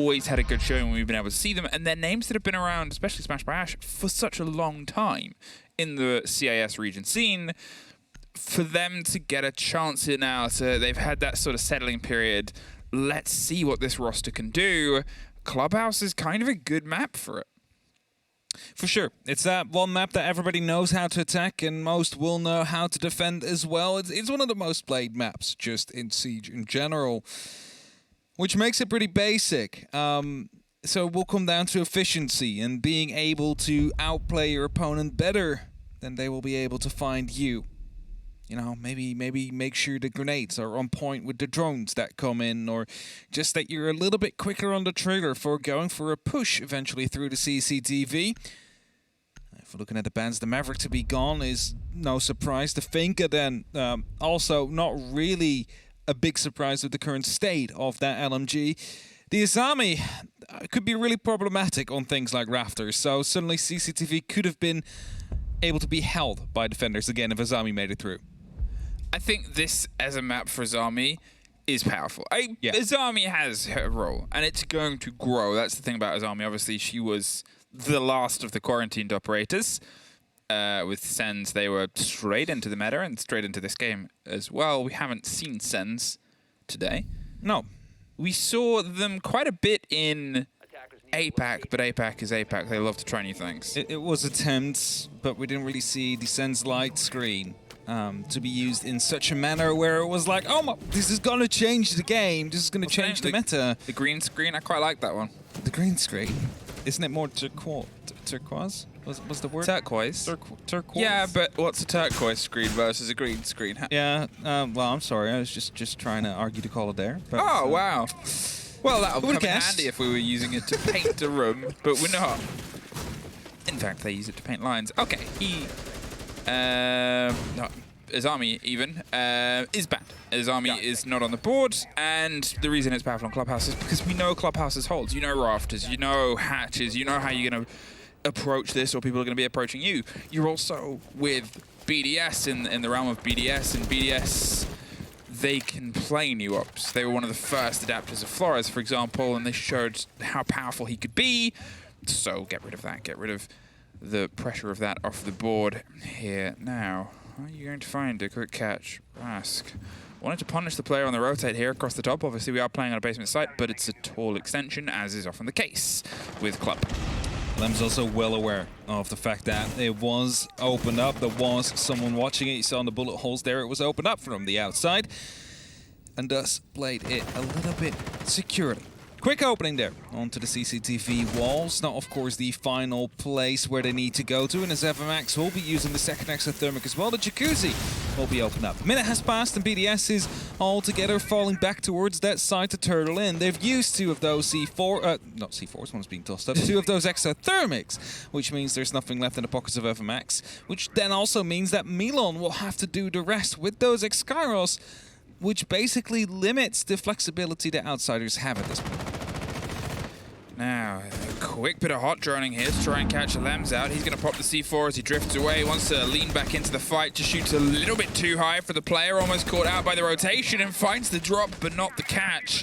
always had a good showing when we've been able to see them, and they're names that have been around, especially Smash by Ash, for such a long time in the CIS region scene. For them to get a chance here now, so they've had that sort of settling period. Let's see what this roster can do. Clubhouse is kind of a good map for it. For sure. It's that one map that everybody knows how to attack and most will know how to defend as well. It's one of the most played maps just in Siege in general, which makes it pretty basic. So it will come down to efficiency and being able to outplay your opponent better than they will be able to find you. You know, maybe make sure the grenades are on point with the drones that come in, or just that you're a little bit quicker on the trigger for going for a push eventually through the CCTV. If we're looking at the bans, the Maverick to be gone is no surprise. The Finka then also not really a big surprise with the current state of that LMG. The Azami could be really problematic on things like Rafters, so suddenly CCTV could have been able to be held by defenders again if Azami made it through. I think this as a map for Azami is powerful. Azami has her role, and it's going to grow. That's the thing about Azami. Obviously, she was the last of the quarantined operators. With Sens, they were straight into the meta and straight into this game as well. We haven't seen Sens today. No. We saw them quite a bit in APAC, but APAC is APAC. They love to try new things. It was attempts, but we didn't really see the Sens light screen to be used in such a manner where it was like, oh my, this is going to change the game. This is going to change the meta. The green screen, I quite like that one. The green screen? Isn't it more turquoise? Was the word? Turquoise. Turquoise? Yeah, but what's a turquoise screen versus a green screen? Yeah, well, I'm sorry. I was just trying to argue the call there. But, oh, wow. Well, that would come in handy if we were using it to paint a room, but we're not. In fact, they use it to paint lines. Okay, Azami even is banned. Azami is not on the board, and the reason it's powerful on Clubhouse is because we know Clubhouse's holds. You know Rafters, you know hatches, you know how you're going to approach this, or people are going to be approaching you. You're also with BDS in the realm of BDS, and BDS, they can play new ops. They were one of the first adapters of Flores, for example, and they showed how powerful he could be. So get rid of that. Get rid of the pressure of that off the board here. Now, are you going to find a quick catch? Rask wanted to punish the player on the rotate here across the top. Obviously, we are playing on a basement site, but it's a tall extension, as is often the case with Club. Lem's also well aware of the fact that it was opened up. There was someone watching it. You saw on the bullet holes there, it was opened up from the outside, and thus played it a little bit securely. Quick opening there onto the CCTV walls. Not, of course, the final place where they need to go to. And as FMX will be using the second exothermic as well, the jacuzzi will be opened up. A minute has passed and BDS is all together falling back towards that side to turtle in. They've used two of those not C4s, one's being tossed up. Two of those exothermics, which means there's nothing left in the pockets of FMX, which then also means that Milan will have to do the rest with those Exkyros, which basically limits the flexibility that outsiders have at this point. Now, a quick bit of hot droning here to try and catch Lems out. He's going to pop the C4 as he drifts away. Wants to lean back into the fight. Just shoots a little bit too high for the player. Almost caught out by the rotation and finds the drop, but not the catch.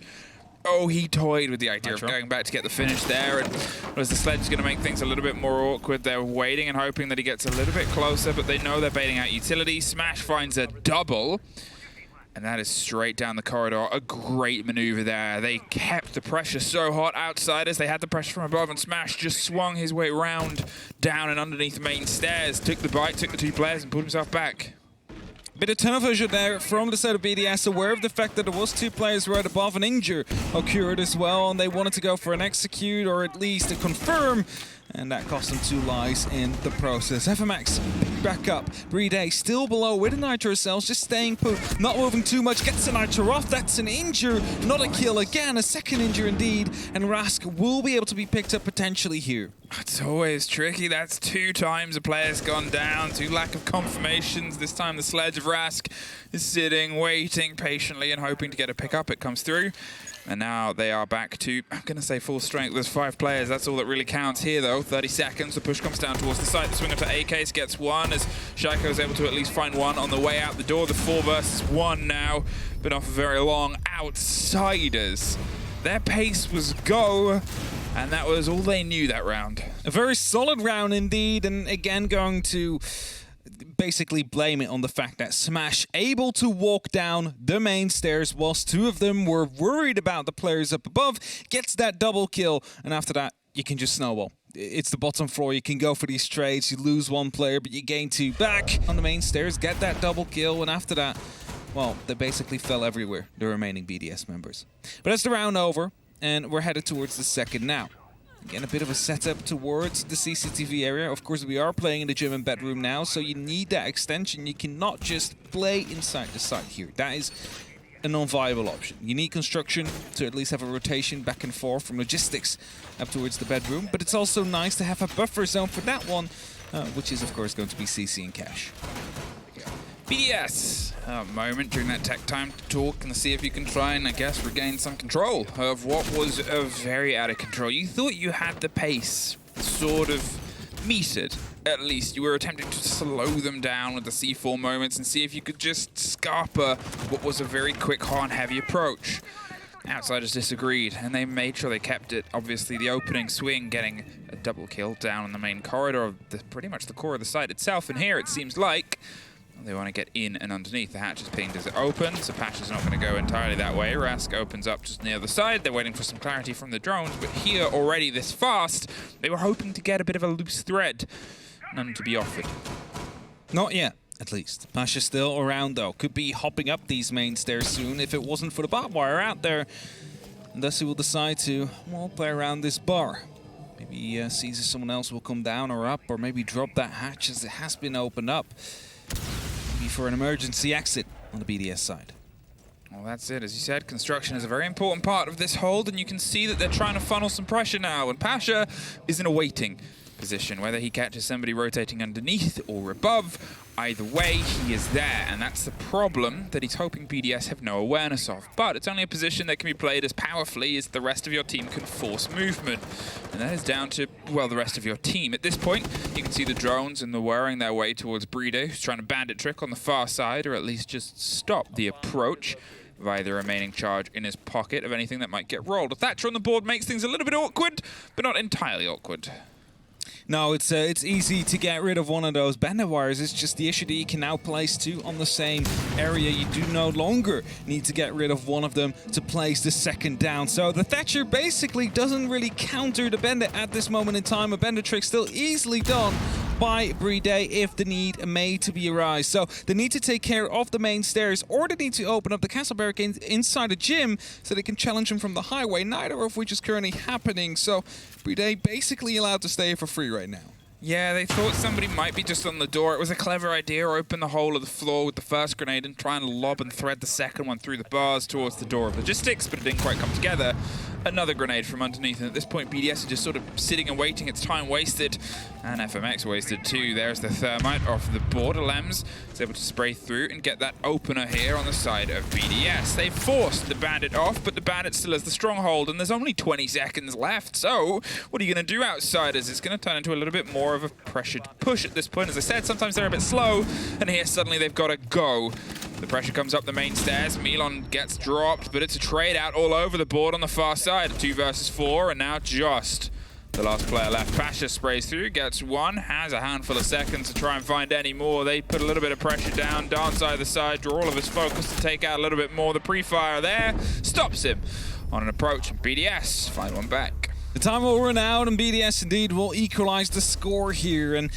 Oh, he toyed with the idea of going back to get the finish there. And as the sledge is going to make things a little bit more awkward, they're waiting and hoping that he gets a little bit closer, but they know they're baiting out utility. Smash finds a double. And that is straight down the corridor. A great maneuver there. They kept the pressure so hot outsiders. They had the pressure from above, and Smash just swung his way round, down and underneath the main stairs. Took the bite, took the two players, and pulled himself back. Bit of tunnel vision there from the side of BDS, aware of the fact that there was two players right above. An injure occurred as well, and they wanted to go for an execute, or at least a confirm. And that cost them 2 lives in the process. FMX back up. Playday still below with the Nitro cells, just staying put, not moving too much. Gets the Nitro off. That's an injure, not a kill again. A second injure indeed. And Rask will be able to be picked up potentially here. It's always tricky. That's 2 times a player's gone down. 2 lack of confirmations. This time the sledge of Rask is sitting, waiting patiently and hoping to get a pick up. It comes through. And now they are back to, I'm going to say full strength. There's 5 players. That's all that really counts here, though. 30 seconds. The push comes down towards the side. The swing onto AKs gets 1 as Shaiko is able to at least find 1 on the way out the door. The 4 versus 1 now. Been off very long. Outsiders Their pace was go, and that was all they knew that round. A very solid round indeed, and again going to basically blame it on the fact that Smash able to walk down the main stairs whilst two of them were worried about the players up above, gets that double kill, and after that you can just snowball. It's the bottom floor, you can go for these trades, you lose one player but you gain two back on the main stairs, get that double kill, and after that, well, they basically fell everywhere, the remaining BDS members. But that's the round over, and we're headed towards the second now. Again, a bit of a setup towards the CCTV area. Of course, we are playing in the gym and bedroom now, so you need that extension. You cannot just play inside the site here. That is a non-viable option. You need construction to at least have a rotation back and forth from logistics up towards the bedroom, but it's also nice to have a buffer zone for that one, which is, of course, going to be CC and Cash. BDS, a moment during that tech time to talk and see if you can try and, I guess, regain some control of what was very out of control. You thought you had the pace sort of metered, at least. You were attempting to slow them down with the C4 moments and see if you could just scarper what was a very quick horn-heavy approach. Outsiders disagreed, and they made sure they kept it. Obviously, the opening swing getting a double kill down in the main corridor of pretty much the core of the site itself, and here it seems like they want to get in and underneath. The hatch is pinged as it opens, so Patch is not going to go entirely that way. Rask opens up just near the side. They're waiting for some clarity from the drones, but here already this fast, they were hoping to get a bit of a loose thread. None to be offered. Not yet, at least. Pasha's still around, though. Could be hopping up these main stairs soon if it wasn't for the barbed wire out there. And thus he will decide to, well, play around this bar. Maybe sees if someone else will come down or up, or maybe drop that hatch as it has been opened up. Maybe for an emergency exit on the BDS side. Well, that's it. As you said, construction is a very important part of this hold, and you can see that they're trying to funnel some pressure now, and Pasha is in a waiting position. Whether he catches somebody rotating underneath or above, either way, he is there, and that's the problem that he's hoping BDS have no awareness of. But it's only a position that can be played as powerfully as the rest of your team can force movement, and that is down to, well, the rest of your team. At this point, you can see the drones and the whirring their way towards Playday, who's trying to bandit trick on the far side, or at least just stop the approach via the remaining charge in his pocket of anything that might get rolled. A Thatcher on the board makes things a little bit awkward, but not entirely awkward. No, it's easy to get rid of one of those bandit wires. It's just the issue that you can now place two on the same area. You do no longer need to get rid of one of them to place the second down. So the Thatcher basically doesn't really counter the bandit at this moment in time. A bandit trick still easily done by Playday if the need may to be arise. So they need to take care of the main stairs, or they need to open up the castle barricades inside the gym so they can challenge him from the highway, neither of which is currently happening. So Playday basically allowed to stay for free right now. Yeah, they thought somebody might be just on the door. It was a clever idea, open the hole of the floor with the first grenade and try and lob and thread the second one through the bars towards the door of logistics, but it didn't quite come together. Another grenade from underneath, and at this point BDS are just sort of sitting and waiting. It's time wasted, and FMX wasted too. There's the thermite off the border. Lems is able to spray through and get that opener here on the side of BDS. They forced the bandit off, but the bandit still has the stronghold, and there's only 20 seconds left, so what are you going to do, Outsiders? It's going to turn into a little bit more of a pressured push at this point. As I said, sometimes they're a bit slow, and here suddenly they've got to go. The pressure comes up the main stairs. Milon gets dropped, but it's a trade out all over the board on the far side. 2 versus 4, and now just the last player left. Pasha sprays through, gets one, has a handful of seconds to try and find any more. They put a little bit of pressure down, dance either side, draw all of his focus to take out a little bit more. The pre-fire there stops him on an approach, and BDS find one back. The time will run out, and BDS indeed will equalize the score here, and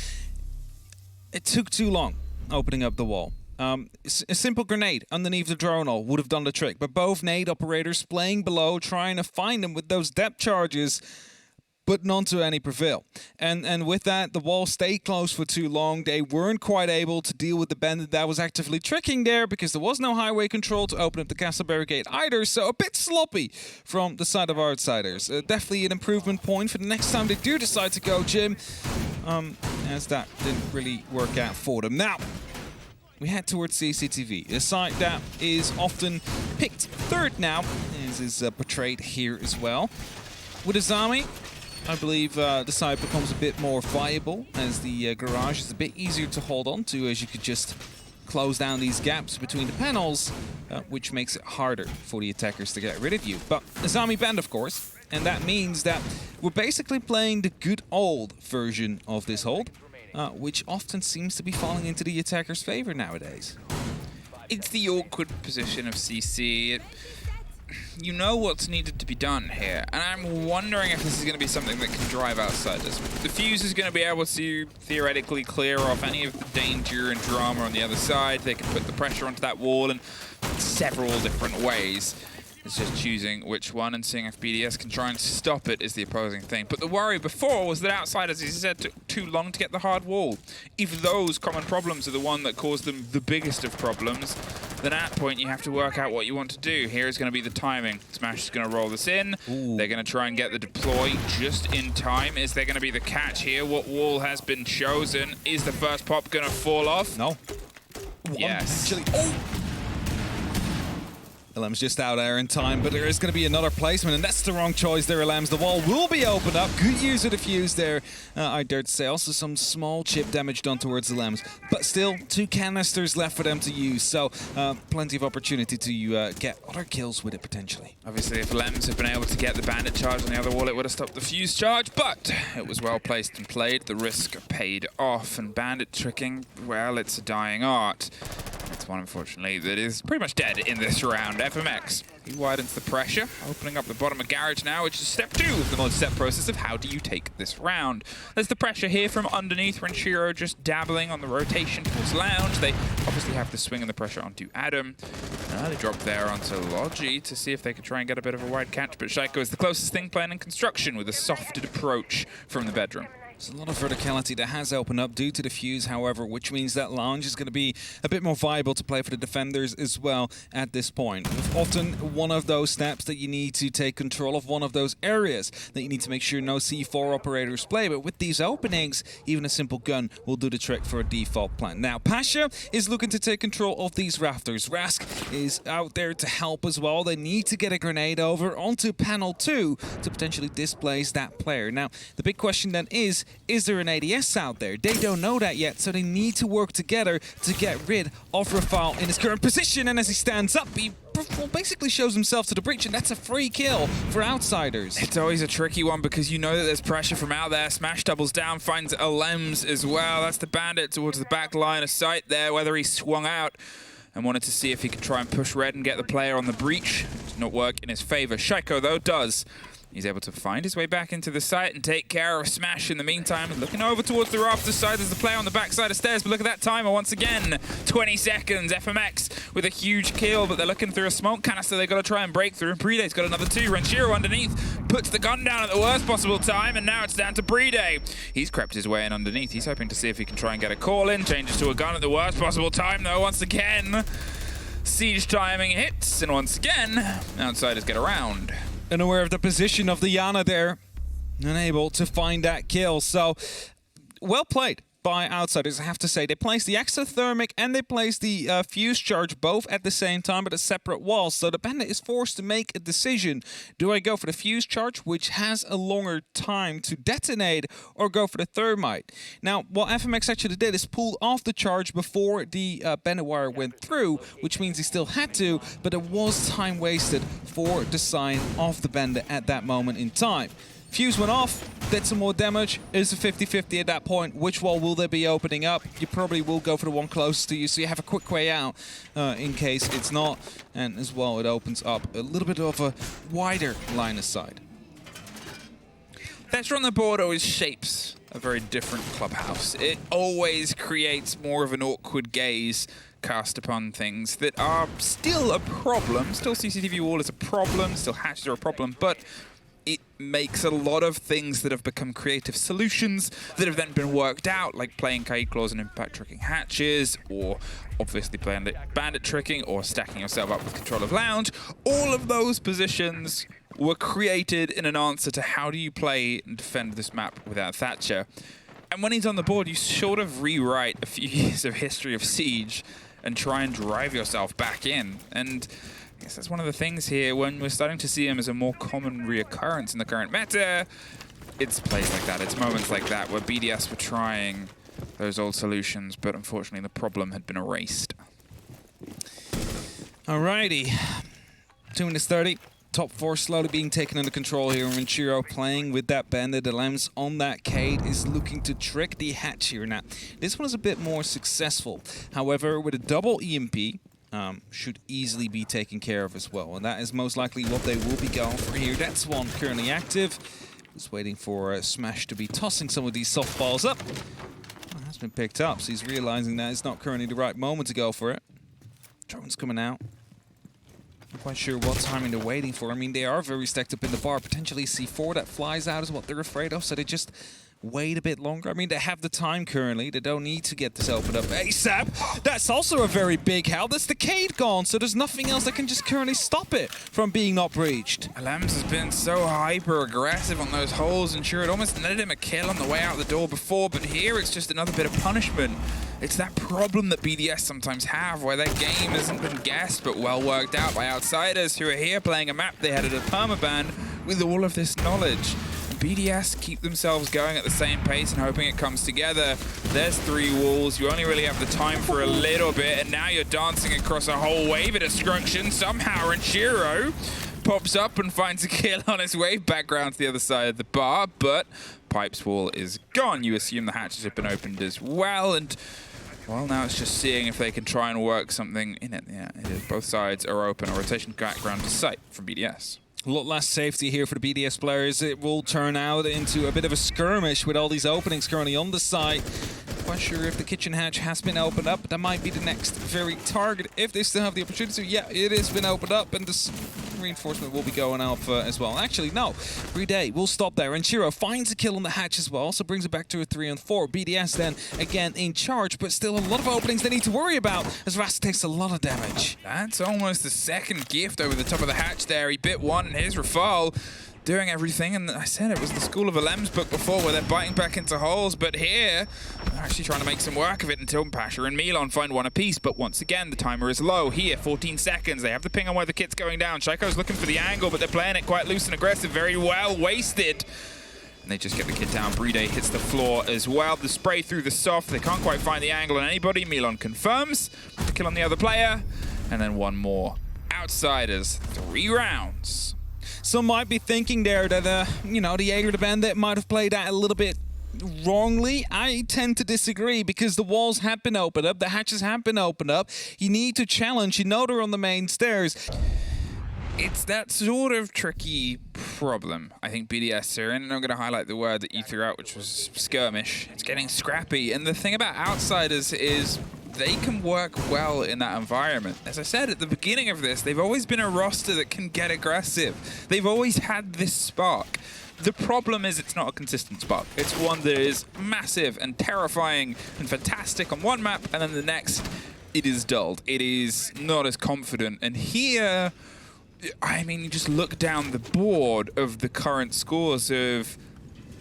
it took too long opening up the wall. A simple grenade underneath the drone hole would have done the trick, but both nade operators playing below, trying to find them with those depth charges, but none to any prevail. And with that, the wall stayed closed for too long. They weren't quite able to deal with the bandit that was actively tricking there, because there was no highway control to open up the castle barricade either, so a bit sloppy from the side of Outsiders. Definitely an improvement point for the next time they do decide to go gym, as that didn't really work out for them. Now, we head towards CCTV, a site that is often picked third now, as is portrayed here as well. With Azami, I believe the site becomes a bit more viable, as the garage is a bit easier to hold on to, as you could just close down these gaps between the panels, which makes it harder for the attackers to get rid of you. But Azami banned, of course, and that means that we're basically playing the good old version of this hold, which often seems to be falling into the attacker's favor nowadays. It's the awkward position of CC. You know what's needed to be done here, and I'm wondering if this is going to be something that can drive outsiders. The Fuse is going to be able to theoretically clear off any of the danger and drama on the other side. They can put the pressure onto that wall in several different ways. It's just choosing which one and seeing if BDS can try and stop it is the opposing thing. But the worry before was that outsiders, as you said, took too long to get the hard wall. If those common problems are the one that caused them the biggest of problems, then at that point you have to work out what you want to do. Here is going to be the timing. Smash is going to roll this in. Ooh. They're going to try and get the deploy just in time. Is there going to be the catch here? What wall has been chosen? Is the first pop going to fall off? No. Yes. Actually, oh! LM's just out there in time, but there is going to be another placement, and that's the wrong choice there, LM's. The wall will be opened up. Good use of the Fuse there, I dare to say. Also some small chip damage done towards the LM's, but still 2 canisters left for them to use, so plenty of opportunity to get other kills with it potentially. Obviously, if LM's had been able to get the bandit charge on the other wall, it would have stopped the Fuse charge, but it was well placed and played. The risk paid off, and bandit tricking, well, it's a dying art. It's one, unfortunately, that is pretty much dead in this round. FMX, he widens the pressure, opening up the bottom of garage now, which is step 2 of the multi-step process of how do you take this round. There's the pressure here from underneath, Renshiro just dabbling on the rotation towards lounge. They obviously have the swing and the pressure onto Adam. They drop there onto Logi to see if they could try and get a bit of a wide catch, but Shaiko is the closest thing playing in construction with a softed approach from the bedroom. There's a lot of verticality that has opened up due to the Fuse, however, which means that lounge is going to be a bit more viable to play for the defenders as well at this point. Often one of those steps that you need to take control of, one of those areas that you need to make sure no C4 operators play, but with these openings, even a simple gun will do the trick for a default plan. Now, Pasha is looking to take control of these rafters. Rask is out there to help as well. They need to get a grenade over onto panel 2 to potentially displace that player. Now, the big question then is there an ADS out there? They don't know that yet, so they need to work together to get rid of Rafal in his current position, and as he stands up, he basically shows himself to the breach, and that's a free kill for outsiders. It's always a tricky one because you know that there's pressure from out there. Smash doubles down, finds LMs as well. That's the bandit towards the back line of sight there, whether he swung out and wanted to see if he could try and push red and get the player on the breach. It did not work in his favor. Shaiko, though, does. He's able to find his way back into the site and take care of Smash in the meantime. Looking over towards the rafter side, there's the player on the back side of stairs, but look at that timer once again. 20 seconds, FMX with a huge kill, but they're looking through a smoke canister. They've got to try and break through. Playday got another 2. Renshiro underneath puts the gun down at the worst possible time, and now it's down to Playday. He's crept his way in underneath. He's hoping to see if he can try and get a call in. Changes to a gun at the worst possible time, though, once again. Siege timing hits, and once again, outsiders get around. Unaware of the position of the Yana there, unable to find that kill. So, well played by outsiders, I have to say. They placed the exothermic and they placed the Fuse charge both at the same time, but at separate walls. So the bandit is forced to make a decision. Do I go for the Fuse charge, which has a longer time to detonate, or go for the thermite? Now, what FMX actually did is pull off the charge before the bandit wire went through, which means he still had to, but it was time wasted for the sign of the bandit at that moment in time. Fuse went off, did some more damage. It's a 50-50 at that point. Which wall will they be opening up? You probably will go for the one closest to you, so you have a quick way out in case it's not. And as well, it opens up a little bit of a wider line of sight. Thatcher on the board always shapes a very different clubhouse. It always creates more of an awkward gaze cast upon things that are still a problem. Still CCTV wall is a problem, still hatches are a problem, but it makes a lot of things that have become creative solutions that have then been worked out, like playing Kaid Claws and impact tricking hatches, or obviously playing bandit tricking, or stacking yourself up with control of lounge. All of those positions were created in an answer to how do you play and defend this map without Thatcher. And when he's on the board, you sort of rewrite a few years of history of Siege and try and drive yourself back in. And I guess that's one of the things here when we're starting to see him as a more common reoccurrence in the current meta. It's plays like that, it's moments like that where BDS were trying those old solutions, but unfortunately the problem had been erased. Alrighty, 2 minutes 30. Top 4 slowly being taken under control here. Manchiro playing with that bandit. The Lems on that Cade is looking to trick the hatch here. Now, this one is a bit more successful. However, with a double EMP, should easily be taken care of as well. And that is most likely what they will be going for here. That's one currently active. Just waiting for Smash to be tossing some of these softballs up. Well, that's been picked up, so he's realizing that it's not currently the right moment to go for it. Drone's coming out. Not quite sure what timing they're waiting for. I mean, they are very stacked up in the bar. Potentially C4 that flies out is what they're afraid of, so they just wait a bit longer. I mean, they have the time currently. They don't need to get this opened up ASAP. That's also a very big help. That's the Cade gone, so there's nothing else that can just currently stop it from being not breached. Lems has been so hyper-aggressive on those holes, and sure, it almost netted him a kill on the way out the door before, but here it's just another bit of punishment. It's that problem that BDS sometimes have, where their game hasn't been guessed, but well worked out by outsiders who are here playing a map they had at a permaban with all of this knowledge. BDS keep themselves going at the same pace and hoping it comes together. There's 3 walls. You only really have the time for a little bit, and now you're dancing across a whole wave of destruction. Somehow Renshiro pops up and finds a kill on his way back around to the other side of the bar, but Pipe's wall is gone. You assume the hatches have been opened as well, and well, now it's just seeing if they can try and work something in it. Yeah, it is. Both sides are open. A rotation background to sight from BDS. A lot less safety here for the BDS players. It will turn out into a bit of a skirmish with all these openings currently on the site. Quite sure if the kitchen hatch has been opened up. That might be the next very target if they still have the opportunity. Yeah, it has been opened up, and this reinforcement will be going up as well. Actually, no. Playday will stop there, and Shiro finds a kill on the hatch as well, so brings it back to a 3-on-4. BDS then again in charge, but still a lot of openings they need to worry about as Rast takes a lot of damage. That's almost the second gift over the top of the hatch there. He bit one, and here's Rafal doing everything, and I said it was the School of Lems book before where they're biting back into holes, but here they're actually trying to make some work of it until Pasha and Milan find one apiece. But once again, the timer is low. Here, 14 seconds. They have the ping on where the kit's going down. Shaiko's looking for the angle, but they're playing it quite loose and aggressive, very well wasted. And they just get the kit down. Playday hits the floor as well. The spray through the soft. They can't quite find the angle on anybody. Milan confirms the kill on the other player, and then one more. Outsiders, 3 rounds. Some might be thinking there that, you know, the Jaeger the Bandit might have played that a little bit wrongly. I tend to disagree because the walls have been opened up, the hatches have been opened up. You need to challenge. You know they're on the main stairs. It's that sort of tricky problem, I think BDS are in, and I'm going to highlight the word that you threw out, which was skirmish. It's getting scrappy, and the thing about outsiders is they can work well in that environment. As I said at the beginning of this, they've always been a roster that can get aggressive. They've always had this spark. The problem is it's not a consistent spark. It's one that is massive and terrifying and fantastic on one map, and then the next, it is dulled. It is not as confident. And here, I mean, you just look down the board of the current scores of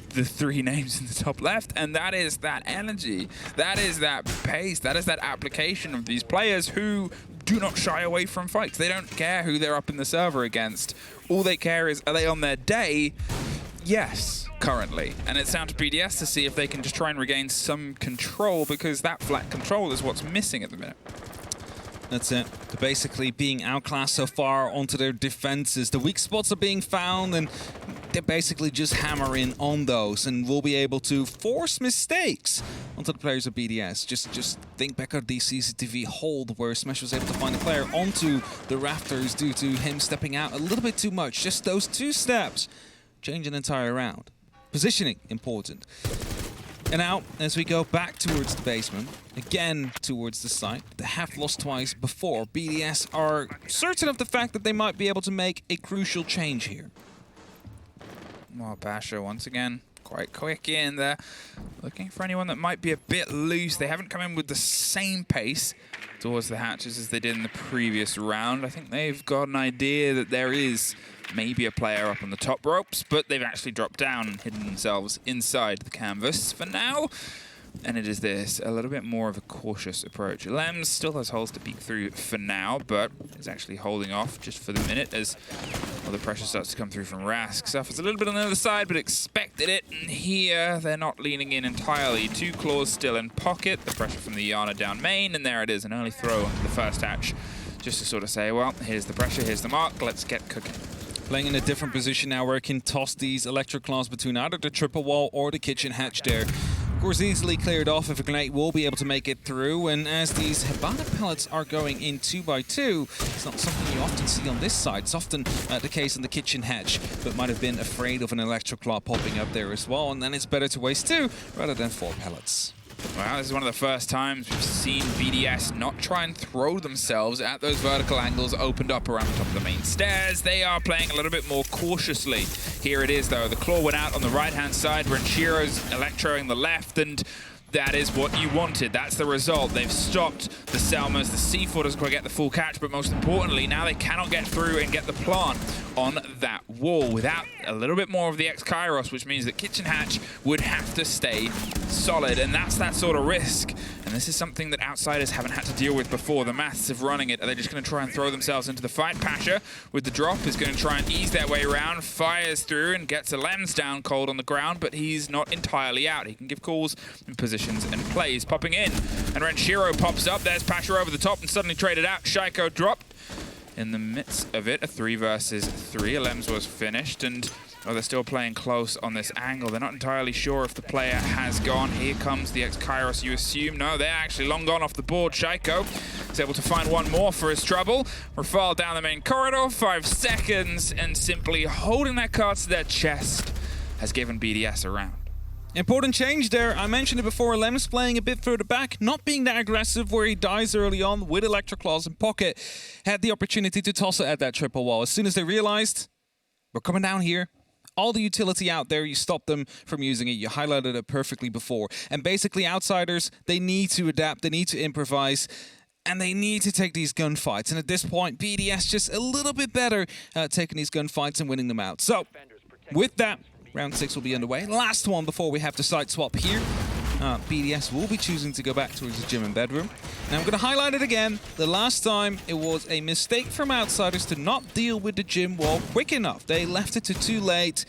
the 3 names in the top left, and that is that energy, that is that pace, that is that application of these players who do not shy away from fights. They don't care who they're up in the server against. All they care is, are they on their day? Yes, currently. And it's down to BDS to see if they can just try and regain some control, because that flat control is what's missing at the minute. That's it. They're basically being outclassed so far onto their defenses. The weak spots are being found, and they're basically just hammering on those, and we'll be able to force mistakes onto the players of BDS. Just think back at the CCTV hold where Smash was able to find a player onto the rafters due to him stepping out a little bit too much. Just those 2 steps change an entire round. Positioning, important. And now, as we go back towards the basement, again towards the site, they have lost twice before. BDS are certain of the fact that they might be able to make a crucial change here. Well, Pasha, once again, quite quick in there. Looking for anyone that might be a bit loose. They haven't come in with the same pace towards the hatches as they did in the previous round. I think they've got an idea that there is maybe a player up on the top ropes, but they've actually dropped down and hidden themselves inside the canvas for now. And it is this, a little bit more of a cautious approach. Lems still has holes to peek through for now, but is actually holding off just for the minute as all the pressure starts to come through from Rask. Suffers a little bit on the other side, but expect expected it, and here they're not leaning in entirely. 2 claws still in pocket, the pressure from the Yana down main, and there it is, an early throw into the first hatch, just to sort of say, well, here's the pressure, here's the mark, let's get cooking. Playing in a different position now where it can toss these electric claws between either the triple wall or the kitchen hatch there. Of course, easily cleared off if a grenade will be able to make it through, and as these Hibana pellets are going in 2 by 2, it's not something you often see on this side. It's often the case in the kitchen hatch, but might have been afraid of an electric claw popping up there as well, and then it's better to waste 2 rather than 4 pellets. Well, this is one of the first times we've seen BDS not try and throw themselves at those vertical angles opened up around the top of the main stairs. They are playing a little bit more cautiously. Here it is, though. The claw went out on the right-hand side. Renshiro's electroing the left, and that is what you wanted. That's the result. They've stopped the Selmas. The C4 doesn't quite get the full catch, but most importantly, now they cannot get through and get the plant on that wall without a little bit more of the X-Kairos, which means that Kitchen Hatch would have to stay solid, and that's that sort of risk. And this is something that outsiders haven't had to deal with before. The maths of running it, are they just going to try and throw themselves into the fight? Pasha, with the drop, is going to try and ease their way around, fires through and gets a Lems down cold on the ground, but he's not entirely out. He can give calls and positions and plays. Popping in, and Renshiro pops up. There's Pasha over the top and suddenly traded out. Shaiko dropped in the midst of it. A 3 versus 3. Lems was finished, and they're still playing close on this angle. They're not entirely sure if the player has gone. Here comes the X-Kairos, you assume. No, they're actually long gone off the board. Shaiko is able to find one more for his trouble. Rafal down the main corridor, 5 seconds, and simply holding their cards to their chest has given BDS a round. Important change there. I mentioned it before. Lems playing a bit further back, not being that aggressive where he dies early on with electric claws in pocket. Had the opportunity to toss it at that triple wall. As soon as they realized, we're coming down here, all the utility out there, you stop them from using it. You highlighted it perfectly before. And basically, outsiders, they need to adapt, they need to improvise, and they need to take these gunfights. And at this point, BDS just a little bit better at taking these gunfights and winning them out. So, with that, round 6 will be underway. Last one before we have to side swap here. BDS will be choosing to go back towards the gym and bedroom. Now I'm going to highlight it again. The last time it was a mistake from outsiders to not deal with the gym wall quick enough. They left it too late.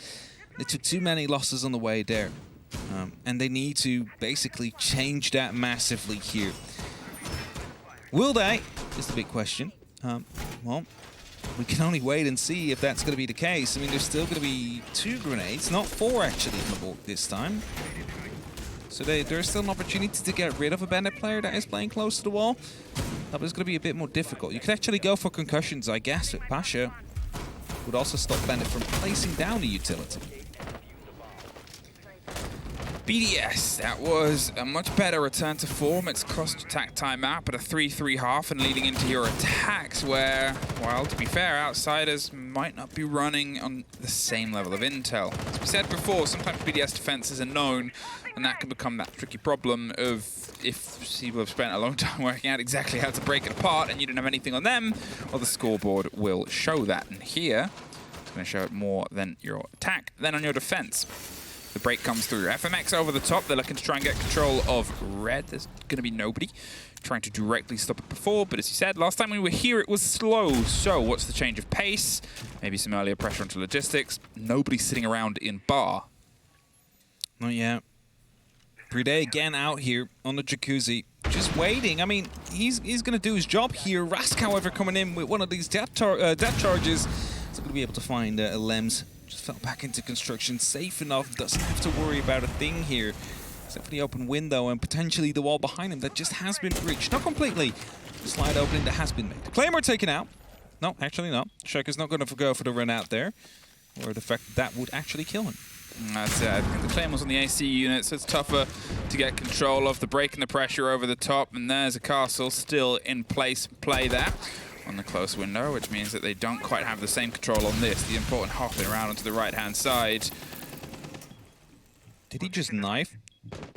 They took too many losses on the way there. And they need to basically change that massively here. Will they? Is the big question. Well, we can only wait and see if that's going to be the case. I mean, there's still going to be 2 grenades, not 4 actually on the board this time. So there's still an opportunity to get rid of a bandit player that is playing close to the wall. That was going to be a bit more difficult. You could actually go for concussions, I guess, with Pasha. Would also stop bandit from placing down the utility. BDS, that was a much better return to form. It's cost attack timeout, but a 3-3 half and leading into your attacks where, well, to be fair, outsiders might not be running on the same level of intel. As we said before, sometimes BDS defenses are known, and that can become that tricky problem of if people have spent a long time working out exactly how to break it apart and you don't have anything on them, well, the scoreboard will show that. And here, it's going to show it more than your attack, than on your defense. The break comes through. FMX over the top. They're looking to try and get control of red. There's going to be nobody trying to directly stop it before. But as you said, last time we were here, it was slow. So what's the change of pace? Maybe some earlier pressure onto logistics. Nobody sitting around in bar. Not yet. Playday again out here on the jacuzzi. Just waiting. I mean, he's going to do his job here. Rask, however, coming in with one of these death charges. He's going to be able to find Lems. Just fell back into construction, safe enough, doesn't have to worry about a thing here. Except for the open window and potentially the wall behind him that just has been breached. Not completely. The slide opening that has been made. Claymore taken out. No, actually not. Shaker's not going to go for the run out there. Or the fact that would actually kill him. That's it. The Claymore's on the AC unit, so it's tougher to get control of. The break and the pressure over the top, and there's a castle still in place. Play there on the close window, which means that they don't quite have the same control on this. The important hopping around onto the right-hand side. Did he just knife?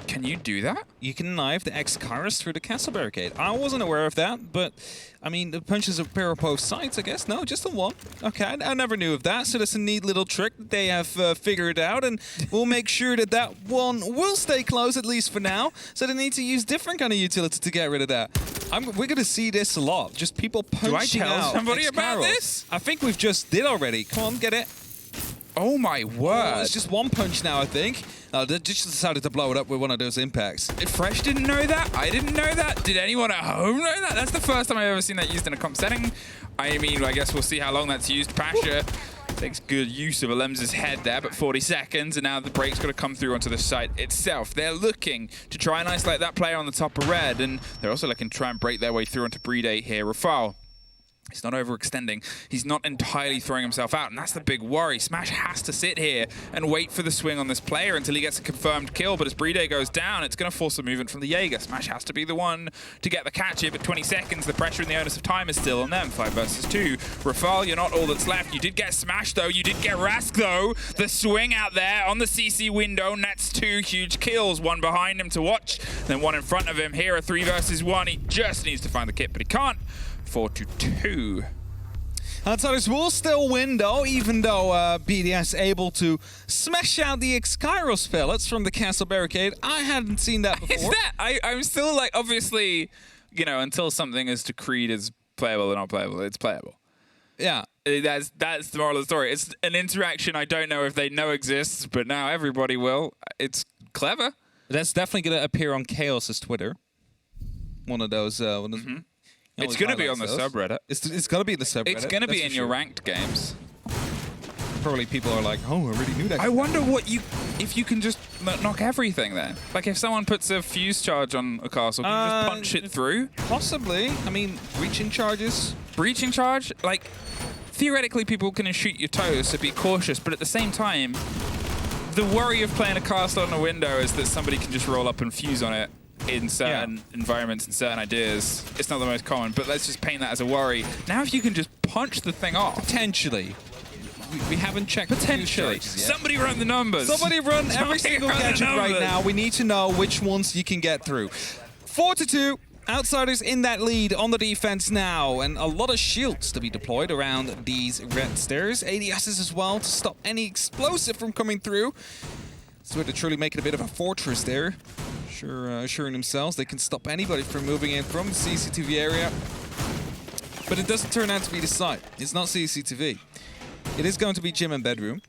Can you do that? You can knife the X-Kairos through the castle barricade. I wasn't aware of that, but I mean, the punches of pair of both sides, I guess. No, just on one. Okay, I never knew of that, so that's a neat little trick that they have figured out, and we'll make sure that that one will stay closed, at least for now, so they need to use different kind of utility to get rid of that. We're going to see this a lot, just people punching out. Do I tell somebody about this? I think we've just did already. Come on, get it. Oh my word. Oh, it's just one punch now, I think. They just decided to blow it up with one of those impacts. Fresh didn't know that. I didn't know that. Did anyone at home know that? That's the first time I've ever seen that used in a comp setting. I mean, I guess we'll see how long that's used. Pasha takes good use of Alem's head there, but 40 seconds, and now the break's got to come through onto the site itself. They're looking to try and isolate that player on the top of red, and they're also looking to try and break their way through onto Playday here. Rafal. He's not overextending. He's not entirely throwing himself out, and that's the big worry. Smash has to sit here and wait for the swing on this player until he gets a confirmed kill, but as Playday goes down, it's going to force a movement from the Jaeger. Smash has to be the one to get the catch here, but 20 seconds, the pressure and the onus of time is still on them. 5 versus 2. Rafal, you're not all that's left. You did get Smash, though. You did get Rask, though. The swing out there on the CC window nets 2 huge kills. One behind him to watch, then one in front of him. Here, a 3 versus 1. He just needs to find the kit, but he can't. 4-2. Outsiders will still win, though, even though BDS able to smash out the X-Kairos pellets from the castle barricade. I hadn't seen that before. Is that? I'm still like, obviously, you know, until something is decreed as playable or not playable, it's playable. Yeah. That's the moral of the story. It's an interaction I don't know if they know exists, but now everybody will. It's clever. That's definitely going to appear on Chaos's Twitter. One of those... It's going to be on the subreddit. It's going to be in the subreddit. It's going to be in your ranked games. Probably people are like, oh, I already knew that. I wonder if you can just knock everything then. Like if someone puts a fuse charge on a castle, can you just punch it through? Possibly. I mean, breaching charges. Breaching charge? Like, theoretically people can shoot your toes, so be cautious, but at the same time, the worry of playing a castle on a window is that somebody can just roll up and fuse on it. In certain environments and certain ideas. It's not the most common, but let's just paint that as a worry. Now if you can just punch the thing off. Potentially. We haven't checked. Potentially. Somebody run the numbers. Somebody run every single gadget right now. We need to know which ones you can get through. 4-2. Outsiders in that lead on the defense now, and a lot of shields to be deployed around these red stairs. ADSs as well to stop any explosive from coming through. So to truly make it a bit of a fortress there. Assuring themselves they can stop anybody from moving in from the CCTV area. But it doesn't turn out to be the site. It's not CCTV. It is going to be gym and bedroom.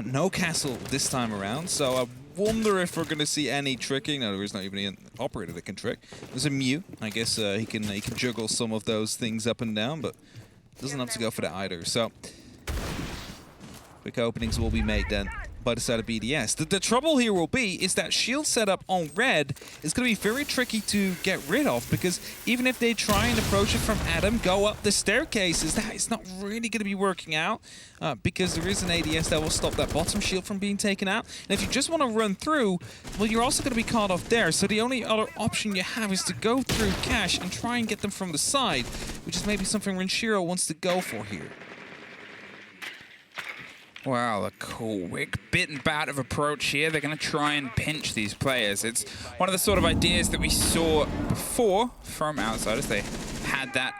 No castle this time around, so I wonder if we're going to see any tricking. No, there is not even an operator that can trick. There's a Mew. I guess he can juggle some of those things up and down, but doesn't have to go for that either. So quick openings will be made then by the side of BDS. The trouble here will be is that shield setup on red is going to be very tricky to get rid of, because even if they try and approach it from Adam, go up the staircases, that is not really going to be working out because there is an ADS that will stop that bottom shield from being taken out. And if you just want to run through, well, you're also going to be caught off there. So the only other option you have is to go through Cash and try and get them from the side, which is maybe something Renshiro wants to go for here. Wow, a quick bit and bat of approach here. They're going to try and pinch these players. It's one of the sort of ideas that we saw before from Outsiders. They had that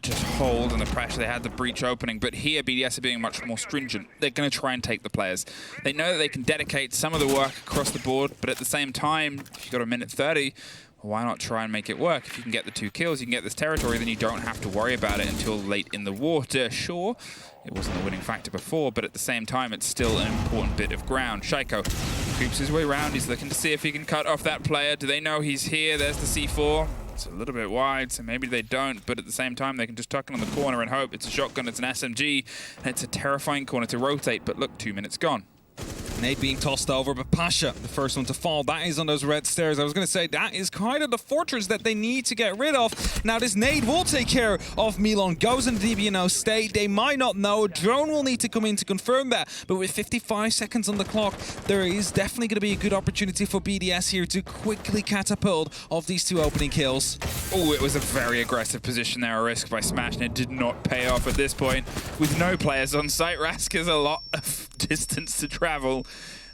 just hold and the pressure. They had the breach opening. But here, BDS are being much more stringent. They're going to try and take the players. They know that they can dedicate some of the work across the board, but at the same time, if you've got a minute 30, why not try and make it work? If you can get the 2 kills, you can get this territory, then you don't have to worry about it until late in the water. Sure, it wasn't a winning factor before, but at the same time, it's still an important bit of ground. Shaiko creeps his way around. He's looking to see if he can cut off that player. Do they know he's here? There's the C4. It's a little bit wide, so maybe they don't, but at the same time, they can just tuck it on the corner and hope. It's a shotgun, it's an SMG, and it's a terrifying corner to rotate, but look, 2 minutes gone. Nade being tossed over, but Pasha, the first one to fall. That is on those red stairs. I was going to say, that is kind of the fortress that they need to get rid of. Now, this nade will take care of Milan. Goes in the DBNO state. They might not know. A drone will need to come in to confirm that. But with 55 seconds on the clock, there is definitely going to be a good opportunity for BDS here to quickly catapult off these 2 opening kills. Oh, it was a very aggressive position there, a risk by Smash, and it did not pay off at this point. With no players on site, Rask has a lot of distance to travel.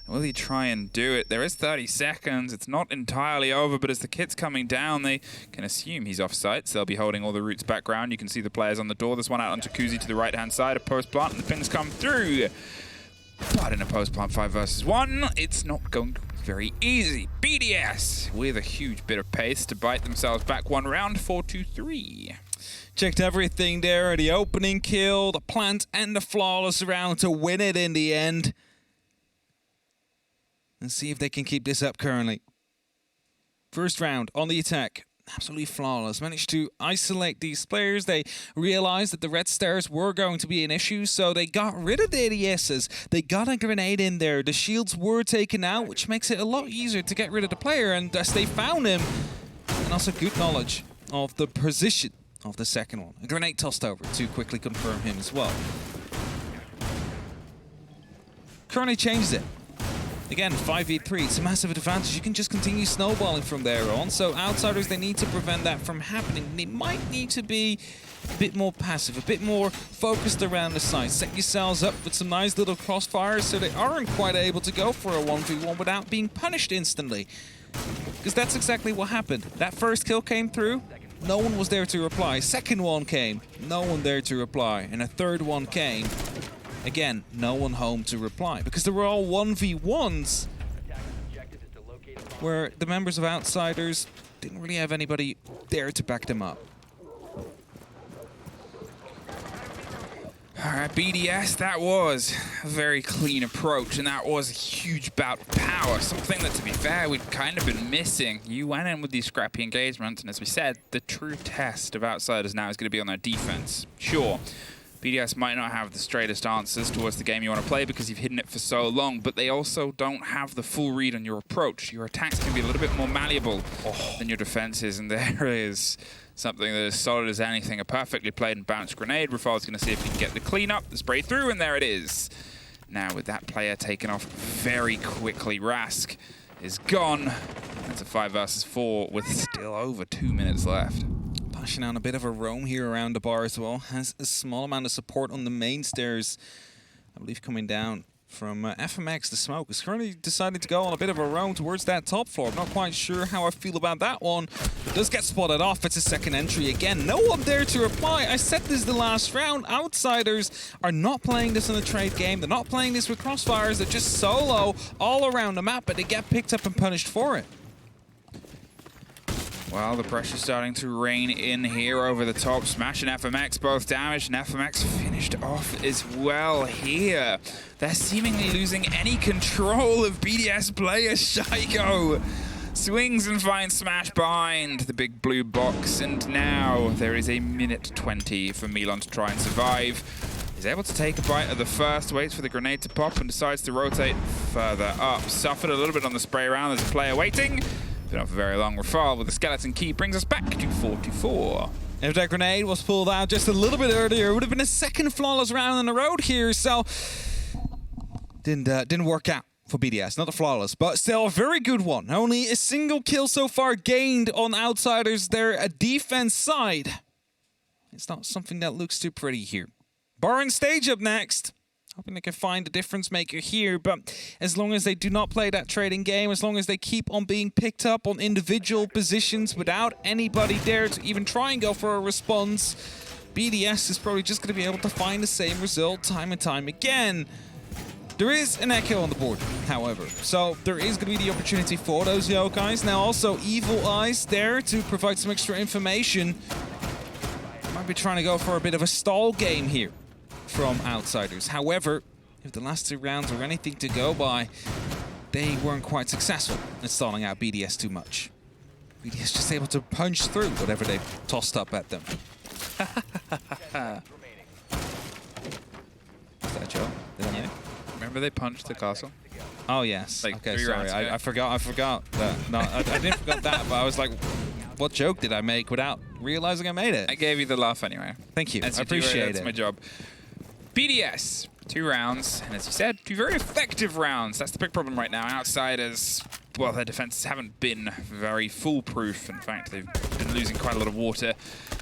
Will he try and do it? There is 30 seconds. It's not entirely over, but as the kit's coming down, they can assume he's off site, so they'll be holding all the routes background. You can see the players on the door. There's one out onto Kuzi to the right-hand side, a post-plant, and the pings come through. But in a post-plant 5 versus 1, it's not going to be very easy. BDS with a huge bit of pace to bite themselves back 1 round, 4-2-3. Checked everything there. The opening kill, the plant, and the flawless round to win it in the end. And see if they can keep this up currently. First round on the attack. Absolutely flawless. Managed to isolate these players. They realized that the red stars were going to be an issue, so they got rid of the ADSs. They got a grenade in there. The shields were taken out, which makes it a lot easier to get rid of the player. And as they found him, and also good knowledge of the position of the second one. A grenade tossed over to quickly confirm him as well. Currently changed it. Again, 5v3, it's a massive advantage. You can just continue snowballing from there on. So Outsiders, they need to prevent that from happening. They might need to be a bit more passive, a bit more focused around the site. Set yourselves up with some nice little crossfires so they aren't quite able to go for a 1v1 without being punished instantly. Because that's exactly what happened. That first kill came through, no one was there to reply. Second one came, no one there to reply. And a third one came. Again, no one home to reply, because they were all 1v1s where the members of Outsiders didn't really have anybody there to back them up. All right, BDS, that was a very clean approach, and that was a huge bout of power, something that, to be fair, we'd kind of been missing. You went in with these scrappy engagements, and as we said, the true test of Outsiders now is going to be on their defense. Sure. BDS might not have the straightest answers towards the game you want to play because you've hidden it for so long, but they also don't have the full read on your approach. Your attacks can be a little bit more malleable than your defenses, and there is something that is solid as anything. A perfectly played and bounced grenade. Rafal's going to see if he can get the cleanup, the spray through, and there it is. Now with that player taken off very quickly, Rask is gone. That's a 5 versus 4 with still over 2 minutes left. Pushing on a bit of a roam here around the bar as well. Has a small amount of support on the main stairs. I believe coming down from FMX. The smoke is currently decided to go on a bit of a roam towards that top floor. I'm not quite sure how I feel about that one. It does get spotted off. It's a second entry again. No one there to reply. I said this the last round. Outsiders are not playing this in a trade game. They're not playing this with crossfires. They're just solo all around the map, but they get picked up and punished for it. Well, the pressure's starting to rain in here over the top. Smash and FMX both damaged, and FMX finished off as well here. They're seemingly losing any control of BDS player Shaiko. Swings and finds Smash behind the big blue box, and now there is a minute 20 for Milan to try and survive. He's able to take a bite of the first, waits for the grenade to pop, and decides to rotate further up. Suffered a little bit on the spray round. There's a player waiting. Been not for very long. Rafal with the skeleton key brings us back to 44. If that grenade was pulled out just a little bit earlier, it would have been a second flawless round on the road here. So didn't work out for BDS. Not a flawless, but still a very good one. Only a single kill so far gained on Outsiders. Their defense side. It's not something that looks too pretty here. Bar and stage up next. Hoping they can find a difference maker here, but as long as they do not play that trading game, as long as they keep on being picked up on individual positions without anybody there to even try and go for a response, BDS is probably just going to be able to find the same result time and time again. There is an echo on the board, however, so there is going to be the opportunity for those yokais. Now also Evil Eyes there to provide some extra information. Might be trying to go for a bit of a stall game here from Outsiders. However, if the last 2 rounds are anything to go by, they weren't quite successful in stalling out BDS too much. BDS just able to punch through whatever they tossed up at them. Is that Joe? Yeah. Remember they punched the castle? Oh yes. Like okay, 3 sorry. rounds ago. I forgot that. No, I didn't forget that, but I was like, what joke did I make without realizing I made it? I gave you the laugh anyway. Thank you. I appreciate it. That's my job. BDS, 2 rounds, and as you said, 2 very effective rounds. That's the big problem right now. Outsiders, well, their defenses haven't been very foolproof. In fact, they've been losing quite a lot of water,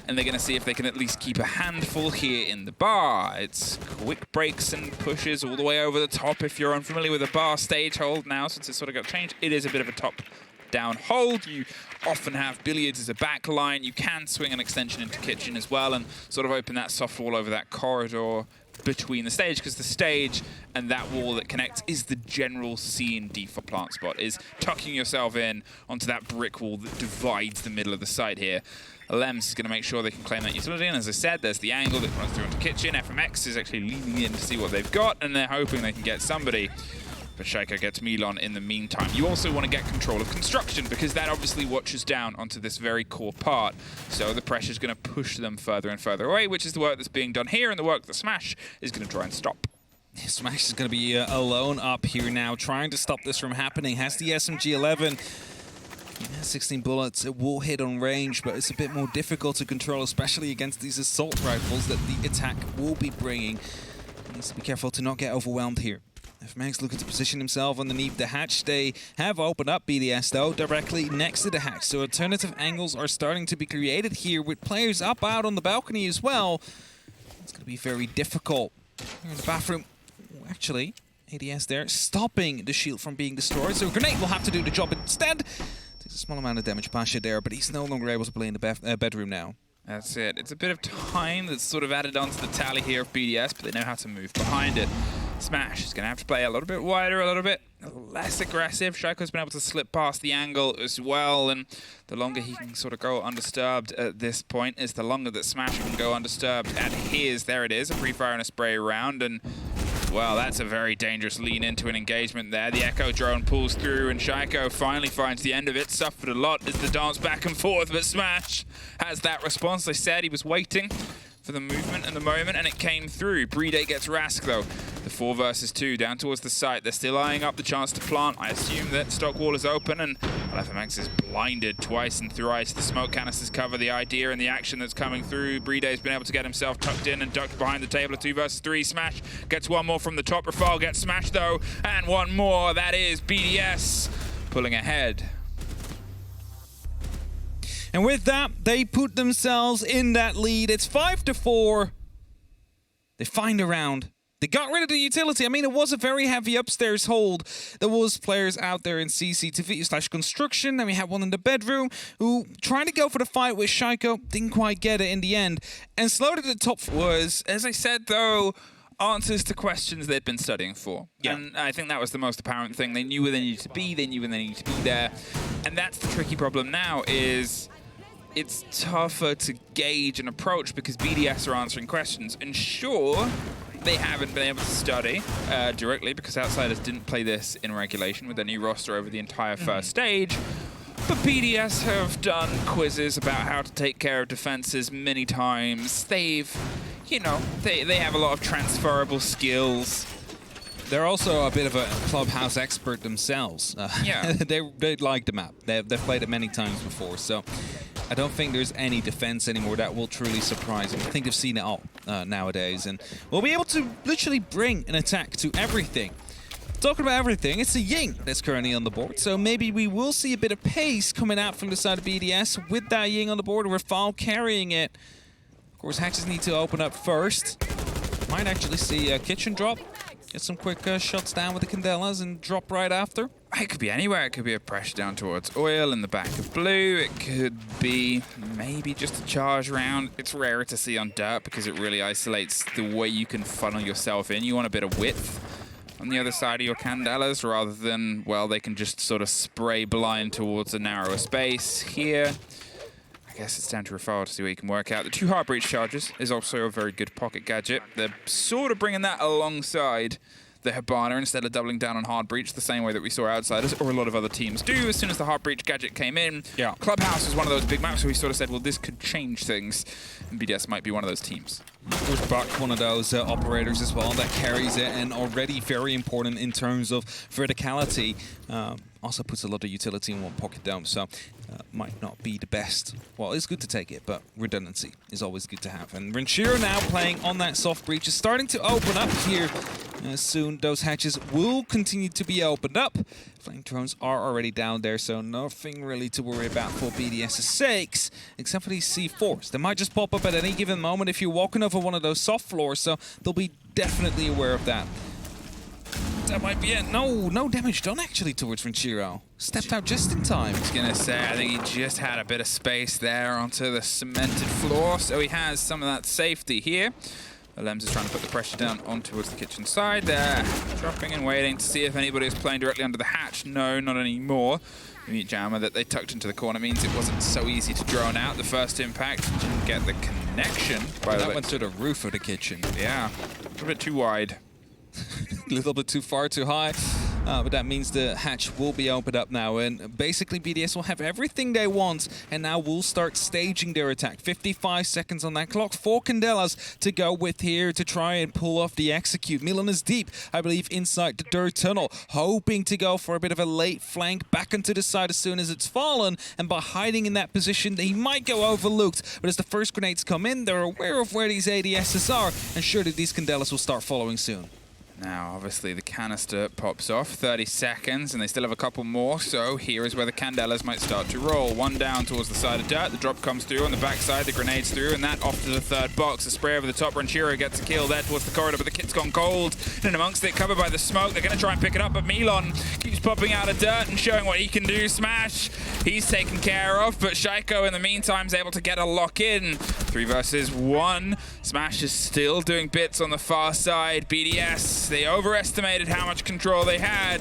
and they're going to see if they can at least keep a handful here in the bar. It's quick breaks and pushes all the way over the top. If you're unfamiliar with the bar stage hold now, since it's sort of got changed, it is a bit of a top-down hold. You often have billiards as a back line. You can swing an extension into kitchen as well and sort of open that soft wall over that corridor. between the stage, because the stage and that wall that connects is the general C&D for plant spot, is tucking yourself in onto that brick wall that divides the middle of the site here. Lems is going to make sure they can claim that utility, and as I said, there's the angle that runs through into kitchen. FMX is actually leaning in to see what they've got, and they're hoping they can get somebody. But Shaiko gets Milan in the meantime. You also want to get control of construction, because that obviously watches down onto this very core part. So the pressure is going to push them further and further away, which is the work that's being done here, and the work that Smash is going to try and stop. Smash is going to be alone up here now, trying to stop this from happening. Has the SMG-11. 16 bullets, it will hit on range, but it's a bit more difficult to control, especially against these assault rifles that the attack will be bringing. He needs to be careful to not get overwhelmed here. FMX looking to position himself underneath the hatch. They have opened up BDS, though, directly next to the hatch. So alternative angles are starting to be created here with players up out on the balcony as well. It's going to be very difficult. Here in the bathroom, actually, ADS there, stopping the shield from being destroyed. So Grenade will have to do the job instead. Takes a small amount of damage, Pasha there, but he's no longer able to play in the bedroom now. That's it. It's a bit of time that's sort of added onto the tally here of BDS, but they know how to move behind it. Smash is going to have to play a little bit wider, a little bit less aggressive. Shaiko's been able to slip past the angle as well, and the longer he can sort of go undisturbed at this point is the longer that Smash can go undisturbed at his. There it is, a pre-fire and a spray round, and well, that's a very dangerous lean into an engagement there. The Echo drone pulls through, and Shaiko finally finds the end of it. Suffered a lot as the dance back and forth, but Smash has that response. They said he was waiting for the movement and the moment, and it came through. Playday gets Rask, though. The 4 versus 2 down towards the site. They're still eyeing up the chance to plant. I assume that stock wall is open, and FMX is blinded twice and thrice. The smoke canisters cover the idea and the action that's coming through. Playday been able to get himself tucked in and ducked behind the table of 2 versus 3. Smash gets one more from the top. Rafal gets smashed, though, and one more. That is BDS pulling ahead. And with that, they put themselves in that lead. It's 5-4. They find a round. They got rid of the utility. I mean, it was a very heavy upstairs hold. There was players out there in CCTV/construction. And we had one in the bedroom who trying to go for the fight with Shaiko. Didn't quite get it in the end. And slowed at the top was, as I said, though, answers to questions they'd been studying for. Yeah. And I think that was the most apparent thing. They knew where they needed to be. They knew when they needed to be there. And that's the tricky problem now is it's tougher to gauge and approach because BDS are answering questions. And sure, they haven't been able to study directly because Outsiders didn't play this in regulation with their new roster over the entire first stage. But BDS have done quizzes about how to take care of defenses many times. They've, you know, they have a lot of transferable skills. They're also a bit of a clubhouse expert themselves. Yeah. they like the map. They've played it many times before, so I don't think there's any defense anymore that will truly surprise them. I think they've seen it all nowadays, and we'll be able to literally bring an attack to everything. Talking about everything, it's a Ying that's currently on the board, so maybe we will see a bit of pace coming out from the side of BDS with that Ying on the board, Rafal carrying it. Of course, hatches need to open up first. Might actually see a kitchen drop. Get some quick shots down with the Candelas and drop right after. It could be anywhere. It could be a pressure down towards oil in the back of blue. It could be maybe just a charge round. It's rarer to see on dirt because it really isolates the way you can funnel yourself in. You want a bit of width on the other side of your Candelas rather than, well, they can just sort of spray blind towards a narrower space. Here, I guess it's down to Rafal to see what he can work out. The 2 Heart Breach charges is also a very good pocket gadget. They're sort of bringing that alongside the Hibana instead of doubling down on Hard Breach the same way that we saw Outsiders or a lot of other teams do. As soon as the Hard Breach gadget came in, yeah. Clubhouse was one of those big maps where we sort of said, well, this could change things. And BDS might be one of those teams. There's Buck, one of those operators as well that carries it and already very important in terms of verticality. Also puts a lot of utility in one pocket dome, so might not be the best. Well, it's good to take it, but redundancy is always good to have. And Renshiro now playing on that soft breach is starting to open up here. Soon those hatches will continue to be opened up. Flame drones are already down there, so nothing really to worry about for BDS's sakes, except for these C4s. They might just pop up at any given moment if you're walking over one of those soft floors, so they'll be definitely aware of that. That might be it. No damage done actually towards Renshiro. Stepped out just in time. I was going to say, I think he just had a bit of space there onto the cemented floor, so he has some of that safety here. Lems is trying to put the pressure down on towards the kitchen side there. Dropping and waiting to see if anybody is playing directly under the hatch. No, not anymore. The mute jammer that they tucked into the corner means it wasn't so easy to drone out. The first impact didn't get the connection. That went to the roof of the kitchen. Yeah, a little bit too wide. A little bit too far, too high. But that means the hatch will be opened up now, and basically BDS will have everything they want, and now we'll start staging their attack. 55 seconds on that clock, 4 Candelas to go with here to try and pull off the execute. Milan is deep, I believe, inside the dirt tunnel, hoping to go for a bit of a late flank back into the side as soon as it's fallen, and by hiding in that position, he might go overlooked. But as the first grenades come in, they're aware of where these ADSs are, and surely these Candelas will start following soon. Now, obviously, the canister pops off, 30 seconds, and they still have a couple more, so here is where the Candelas might start to roll. One down towards the side of dirt, the drop comes through on the backside, the grenade's through, and that off to the third box. A spray over the top, Ranchiro gets a kill there towards the corridor, but the kit's gone cold. And amongst it, covered by the smoke, they're going to try and pick it up, but Milan keeps popping out of dirt and showing what he can do. Smash, he's taken care of, but Shaiko, in the meantime, is able to get a lock in. 3 versus 1. Smash is still doing bits on the far side. BDS, they overestimated how much control they had,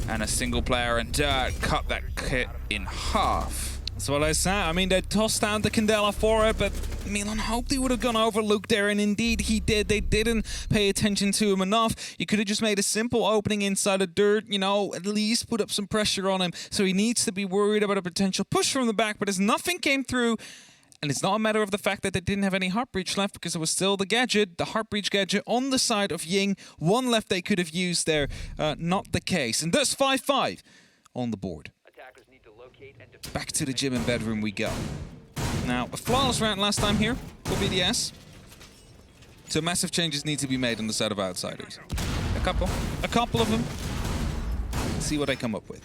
and a single player in dirt cut that kit in half. That's what I said. I mean, they tossed down the Candela for it, but Milan hoped he would have gone overlooked there, and indeed he did. They didn't pay attention to him enough. You could have just made a simple opening inside the dirt, you know, at least put up some pressure on him, so he needs to be worried about a potential push from the back, but as nothing came through, and it's not a matter of the fact that they didn't have any heart breach left, because it was still the gadget, the heart breach gadget on the side of Ying. One left they could have used there, not the case. And thus 5-5 on the board. Back to the gym and bedroom we go. Now, a flawless round last time here for BDS. So massive changes need to be made on the side of outsiders. A couple of them. Let's see what I come up with.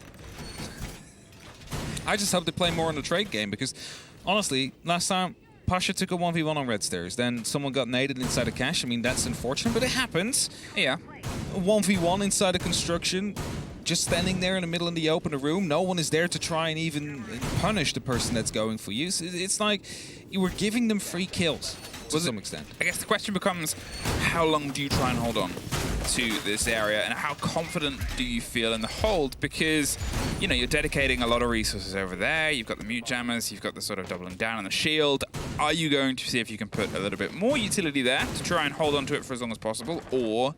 I just hope they play more on the trade game, because honestly, last time, Pasha took a 1v1 on red stairs, then someone got naded inside a cache. I mean, that's unfortunate, but it happens. Yeah. A 1v1 inside a construction, just standing there in the middle of the open room. No one is there to try and even punish the person that's going for you. So it's like you were giving them free kills to some extent. I guess the question becomes, how long do you try and hold on to this area, and how confident do you feel in the hold? Because, you know, you're dedicating a lot of resources over there. You've got the mute jammers, you've got the sort of doubling down on the shield. Are you going to see if you can put a little bit more utility there to try and hold on to it for as long as possible, or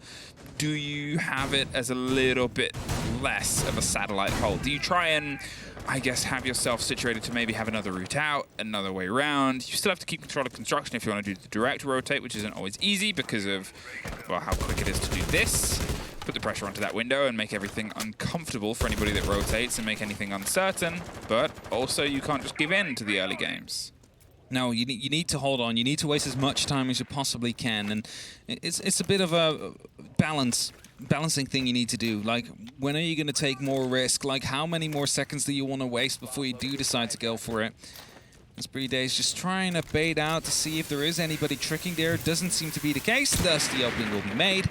do you have it as a little bit less of a satellite hold? Do you try and, I guess, have yourself situated to maybe have another route out, another way around? You still have to keep control of construction if you want to do the direct rotate, which isn't always easy because of, well, how quick it is to do this. Put the pressure onto that window and make everything uncomfortable for anybody that rotates and make anything uncertain, but also you can't just give in to the early games. No, you need to hold on. You need to waste as much time as you possibly can, and it's a bit of a balancing thing you need to do. Like, when are you going to take more risk? Like, how many more seconds do you want to waste before you do decide to go for it? As BDS is just trying to bait out to see if there is anybody tricking there. Doesn't seem to be the case, thus the opening will be made.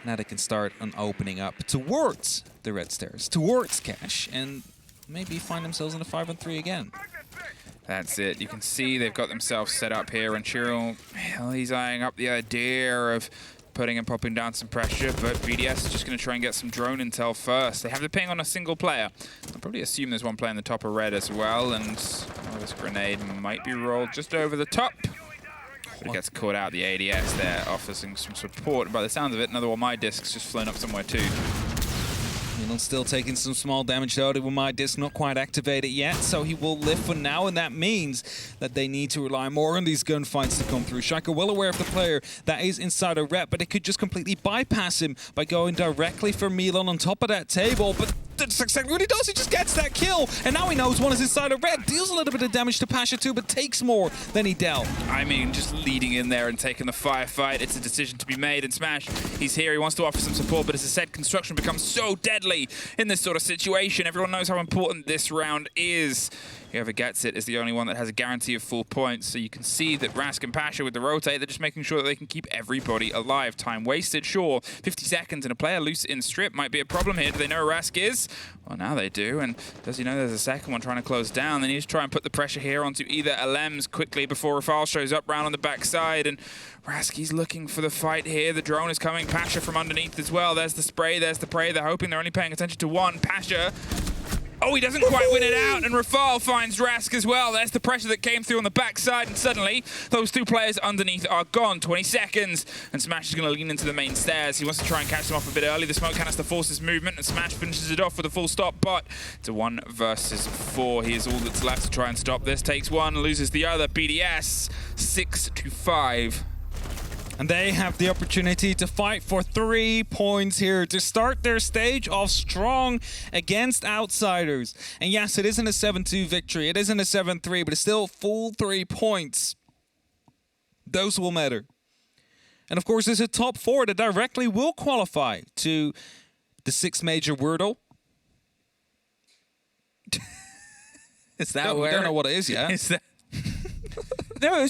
Now they can start on opening up towards the red stairs, towards cache, and maybe find themselves in a 5-on-3 again. That's it. You can see they've got themselves set up here, and Chiro, well, he's eyeing up the idea of putting and popping down some pressure, but BDS is just going to try and get some drone intel first. They have the ping on a single player. I'll probably assume there's one player in the top of red as well, and this grenade might be rolled just over the top. But it gets caught out. The ADS there offering some support. By the sound of it, another one of my discs just flown up somewhere too. Milan's still taking some small damage though. The Wamai disc not quite activated yet, so he will live for now, and that means that they need to rely more on these gunfights to come through. Shaika well aware of the player that is inside a rep, but it could just completely bypass him by going directly for Milan on top of that table. But that's exactly what he does. He just gets that kill, and now he knows one is inside a red. Deals a little bit of damage to Pasha too, but takes more than he dealt. I mean, just leading in there and taking the firefight. It's a decision to be made, and Smash, he's here. He wants to offer some support, but as I said, construction becomes so deadly in this sort of situation. Everyone knows how important this round is. Whoever gets it is the only one that has a guarantee of full points. So you can see that Rask and Pasha with the rotate, they're just making sure that they can keep everybody alive. Time wasted, sure. 50 seconds and a player loose in strip might be a problem here. Do they know where Rask is? Well, now they do. And does he know there's a second one trying to close down? They need to try and put the pressure here onto either Alems quickly before Rafal shows up round on the backside. And Raski's looking for the fight here. The drone is coming. Pasha from underneath as well. There's the spray. There's the prey. They're hoping they're only paying attention to one. Pasha. Oh, he doesn't quite win it out, and Rafal finds Rask as well. There's the pressure that came through on the backside, and suddenly those two players underneath are gone. 20 seconds, and Smash is going to lean into the main stairs. He wants to try and catch them off a bit early. The smoke canister forces movement, and Smash finishes it off with a full stop, but it's a 1 versus 4. He is all that's left to try and stop this. Takes one, loses the other. BDS 6-5. And they have the opportunity to fight for 3 points here to start their stage off strong against outsiders. And yes, it isn't a 7-2 victory. It isn't a 7-3, but it's still full 3 points. Those will matter. And of course, there's a top 4 that directly will qualify to the 6 major Wordle. Is that where? I don't know what it is yet. Is that No, it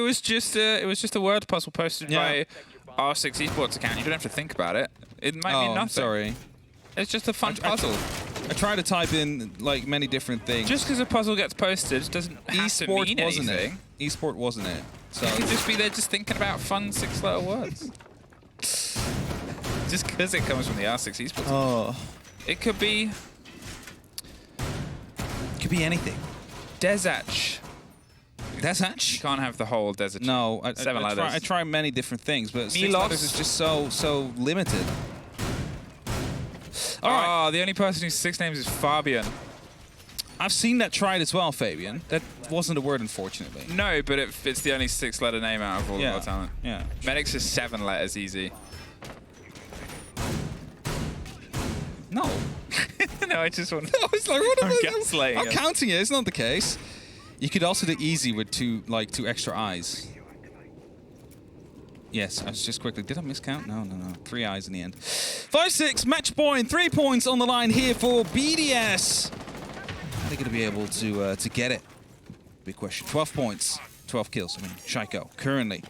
was just a word puzzle posted by R6 Esports account. You don't have to think about it. It might mean nothing. Sorry. It's just a fun puzzle. I tried to type in like many different things. Just because a puzzle gets posted doesn't have to mean anything. Esport wasn't it? So you could just be there just thinking about fun 6-letter words. Just because it comes from the R6 Esports. Oh. It could be anything. Desach. Desach? You can't have the whole desert. No, 7 letters. I try many different things, but 6 Milos. letters is just so limited. All right. The only person whose 6 names is Fabian. I've seen that tried as well, Fabian. That wasn't a word, unfortunately. No, but it's the only 6-letter name out of all of our talent. Yeah. Medix is 7 letters easy. No. No, I just want to... I was like, what am I gaslighting I'm us. counting it. It's not the case. You could also do easy with two extra eyes. Yes, I was just quickly. Did I miscount? No. 3 eyes in the end. 5-6, match point. 3 points on the line here for BDS. Are they going to be able to get it? Big question. 12 points. 12 kills. I mean, Shaiko currently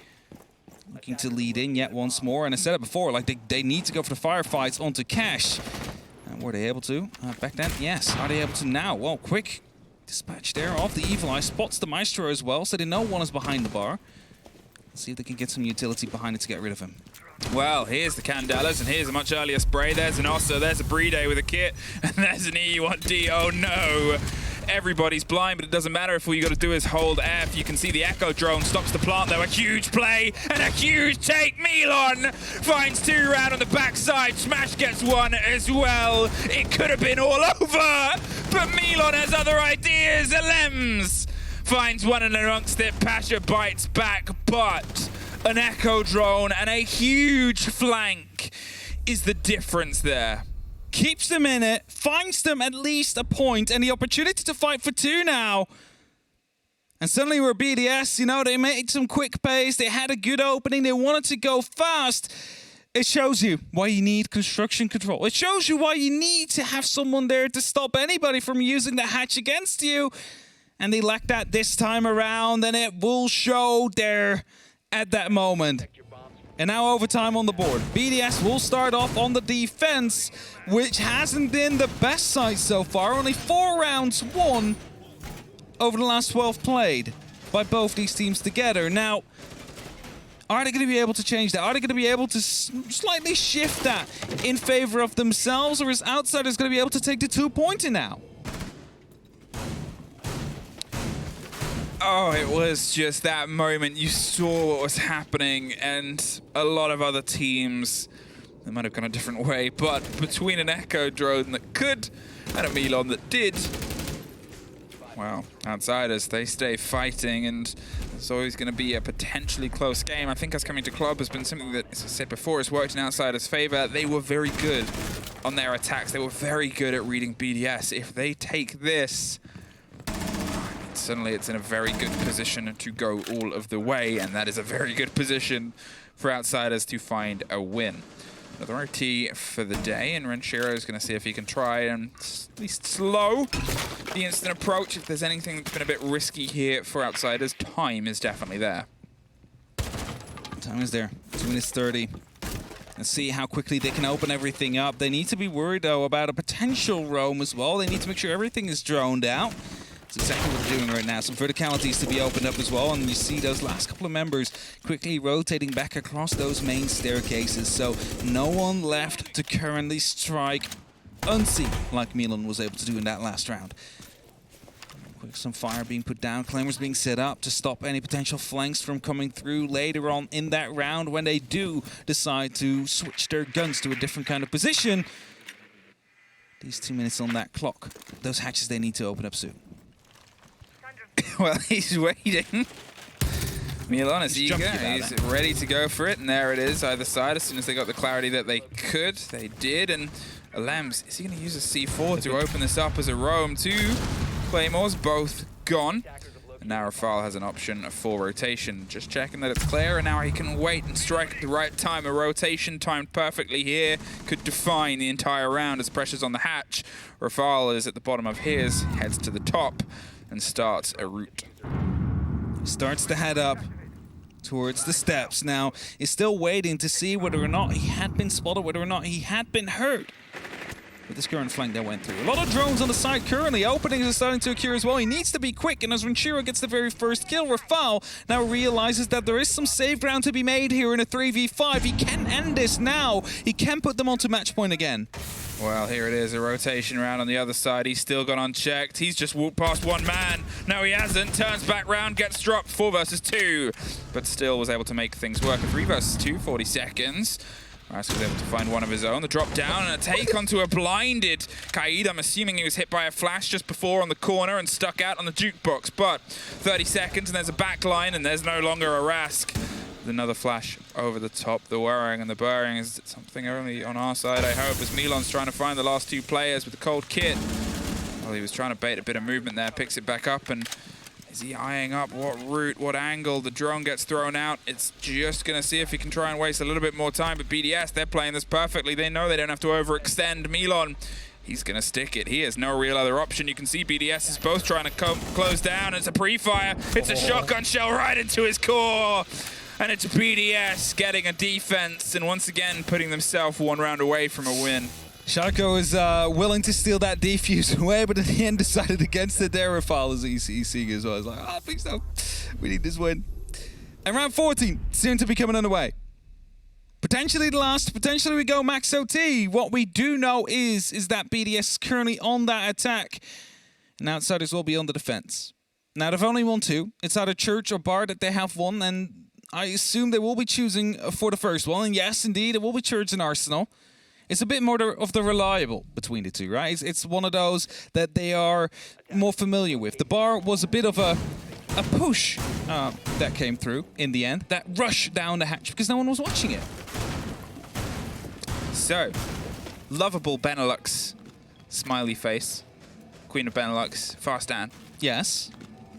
looking to lead in yet once more. And I said it before, like they need to go for the firefights onto Cash. And were they able to? Back then, yes. Are they able to now? Well, quick dispatch there of the Evil Eye. Spots the Maestro as well, so they know one is behind the bar. Let's see if they can get some utility behind it to get rid of him. Well, here's the Candelas, and here's a much earlier spray. There's an Ossa, there's a Playday with a kit, and there's an E1D. Oh no! Everybody's blind, but it doesn't matter if all you got to do is hold F. You can see the Echo drone stops the plant, though. A huge play and a huge take. Milon finds 2 round on the backside. Smash gets 1 as well. It could have been all over, but Milon has other ideas. Alems finds 1 and amongst it. Pasha bites back, but an Echo drone and a huge flank is the difference there. Keeps them in it, finds them at least a point, and the opportunity to fight for 2 now. And suddenly we're BDS, you know, they made some quick pace, they had a good opening, they wanted to go fast. It shows you why you need construction control. It shows you why you need to have someone there to stop anybody from using the hatch against you. And they lack that this time around, and it will show there at that moment. And now overtime on the board. BDS will start off on the defense, which hasn't been the best side so far. Only 4 rounds won over the last 12 played by both these teams together. Now, are they going to be able to change that? Are they going to be able to slightly shift that in favor of themselves? Or is Outsiders going to be able to take the 2-pointer now? Oh, it was just that moment. You saw what was happening, and a lot of other teams, they might have gone a different way, but between an Echo drone that could and a Milon that did, well, Outsiders, they stay fighting, and it's always going to be a potentially close game. I think us coming to club has been something that, as I said before, has worked in Outsiders' favor. They were very good on their attacks. They were very good at reading BDS. If they take this, suddenly it's in a very good position to go all of the way, and that is a very good position for Outsiders to find a win. Another OT for the day, and Renshiro is going to see if he can try and at least slow the instant approach. If there's anything that's been a bit risky here for Outsiders, time is definitely there. Time is there. 2 minutes 30. And see how quickly they can open everything up. They need to be worried, though, about a potential roam as well. They need to make sure everything is droned out. That's exactly what they're doing right now. Some verticalities to be opened up as well. And you see those last couple of members quickly rotating back across those main staircases. So no one left to currently strike unseen like Milan was able to do in that last round. Quick, some fire being put down. Claymores being set up to stop any potential flanks from coming through later on in that round when they do decide to switch their guns to a different kind of position. These 2 minutes on that clock. Those hatches they need to open up soon. Well, he's waiting. Milan is eager. He's ready to go for it, and there it is, either side. As soon as they got the clarity that they could, they did. And Alems, is he going to use a C4 to open this up as a roam? Two Claymores, both gone. And now Rafal has an option for rotation. Just checking that it's clear, and now he can wait and strike at the right time. A rotation timed perfectly here could define the entire round as pressure's on the hatch. Rafal is at the bottom of his, heads to the top, and starts a route. Starts to head up towards the steps. Now, is still waiting to see whether or not he had been spotted, whether or not he had been hurt with this current flank that went through. A lot of drones on the side currently. Openings are starting to occur as well. He needs to be quick, and as Renshiro gets the very first kill, Rafal now realizes that there is some save ground to be made here in a 3v5. He can end this now. He can put them onto match point again. Well, here it is, a rotation round on the other side. He's still gone unchecked. He's just walked past one man. No, he hasn't. Turns back round, gets dropped. 4 versus 2, but still was able to make things work. A 3 versus 2, 40 seconds. Rask was able to find one of his own. The drop down and a take onto a blinded Kaid. I'm assuming he was hit by a flash just before on the corner and stuck out on the jukebox. But 30 seconds and there's a backline and there's no longer a Rask. Another flash over the top. The whirring and the burring is something only on our side, I hope, as Milan's trying to find the last 2 players with the cold kit. Well, he was trying to bait a bit of movement there, picks it back up, and is he eyeing up what route, what angle? The drone gets thrown out. It's just going to see if he can try and waste a little bit more time. But BDS, they're playing this perfectly. They know they don't have to overextend. Milan, he's going to stick it. He has no real other option. You can see BDS is both trying to close down. It's a pre-fire. It's a shotgun shell right into his core. And it's BDS getting a defense and once again putting themselves 1 round away from a win. Sharko is willing to steal that defuse away, but in the end decided against it there. Rafal is seeing as well. He's like, I think so. We need this win. And round 14, soon to be coming underway. Potentially the last, potentially we go max OT. What we do know is that BDS is currently on that attack. And Outsiders will be on the defense. Now they've only won 2. It's either Church or Bar that they have won, and I assume they will be choosing for the first one. And yes, indeed, it will be Church and Arsenal. It's a bit more of the reliable between the two, right? It's one of those that they are more familiar with. The Bar was a bit of a push that came through in the end. That rush down the hatch because no one was watching it. So, lovable Benelux smiley face. Queen of Benelux, Fast Ann. Yes.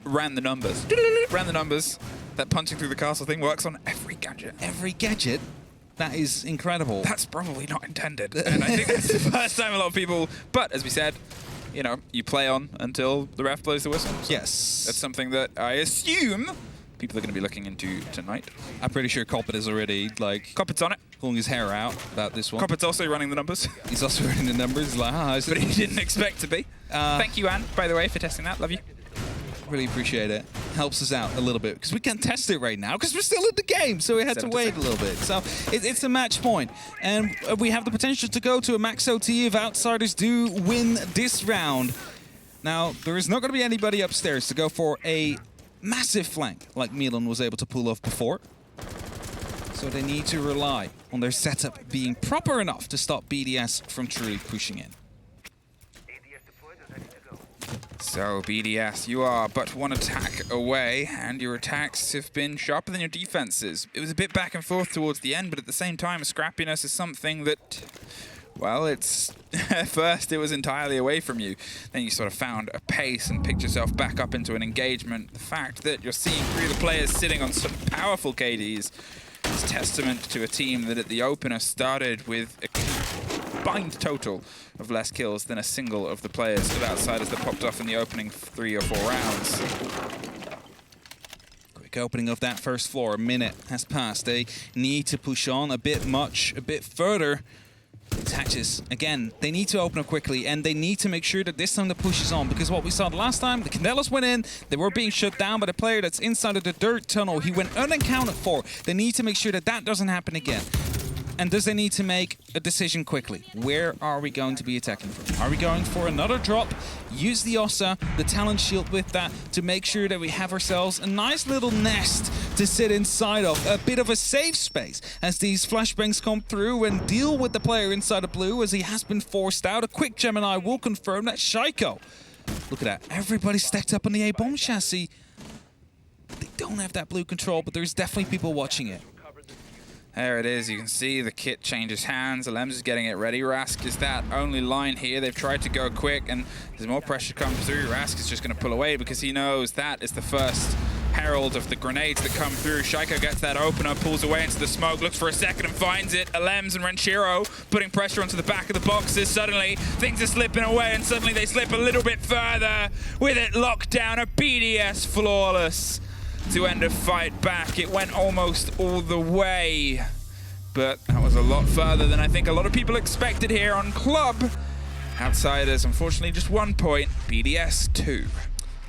Ran the numbers. Ran the numbers. That punching through the castle thing works on every gadget. Every gadget? That is incredible. That's probably not intended. And I think that's the first time a lot of people... But, as we said, you know, you play on until the ref blows the whistle. So yes. That's something that I assume people are going to be looking into tonight. I'm pretty sure Coppet is already, like... Coppet's on it. Pulling his hair out about this one. Coppet's also running the numbers. He's also running the numbers. Like, but he didn't expect to be. Thank you, Anne, by the way, for testing that. Love you. Really appreciate it. Helps us out a little bit because we can't test it right now because we're still in the game, so we had to wait a little bit. So it's a match point, and we have the potential to go to a max OT if Outsiders do win this round. Now, there is not going to be anybody upstairs to go for a massive flank like Milan was able to pull off before. So they need to rely on their setup being proper enough to stop BDS from truly pushing in. So, BDS, you are but 1 attack away, and your attacks have been sharper than your defenses. It was a bit back and forth towards the end, but at the same time, scrappiness is something that, well, it's... at first, it was entirely away from you. Then you sort of found a pace and picked yourself back up into an engagement. The fact that you're seeing 3 of the players sitting on some powerful KDs It's testament to a team that at the opener started with a combined total of less kills than a single of the players of Outsiders that popped off in the opening 3 or 4 rounds. Quick opening of that first floor. A minute has passed. They need to push on a bit further. Hatches, again, they need to open up quickly, and they need to make sure that this time the push is on, because what we saw the last time, the Candelas went in, they were being shut down by the player that's inside of the dirt tunnel. He went unaccounted for. They need to make sure that that doesn't happen again. And does they need to make a decision quickly? Where are we going to be attacking from? Are we going for another drop? Use the Ossa, the talent shield with that, to make sure that we have ourselves a nice little nest to sit inside of. A bit of a safe space as these flashbangs come through and deal with the player inside of blue as he has been forced out. A quick Gemini will confirm that Shaiko. Look at that. Everybody stacked up on the A-bomb chassis. They don't have that blue control, but there's definitely people watching it. There it is. You can see the kit changes hands. Alems is getting it ready. Rask is that only line here. They've tried to go quick, and as more pressure comes through, Rask is just going to pull away because he knows that is the first herald of the grenades that come through. Shaiko gets that opener, pulls away into the smoke, looks for a second and finds it. Alems and Renshiro putting pressure onto the back of the boxes. Suddenly, things are slipping away, and suddenly they slip a little bit further with it locked down. A BDS flawless to end a fight back. It went almost all the way, but that was a lot further than I think a lot of people expected here on Club. Outsiders, unfortunately, just 1 point. BDS 2.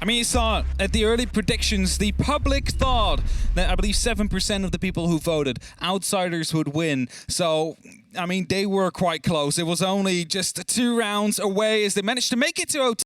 I mean, you saw at the early predictions, the public thought that I believe 7% of the people who voted Outsiders would win. So, I mean, they were quite close. It was only just 2 rounds away as they managed to make it to OT.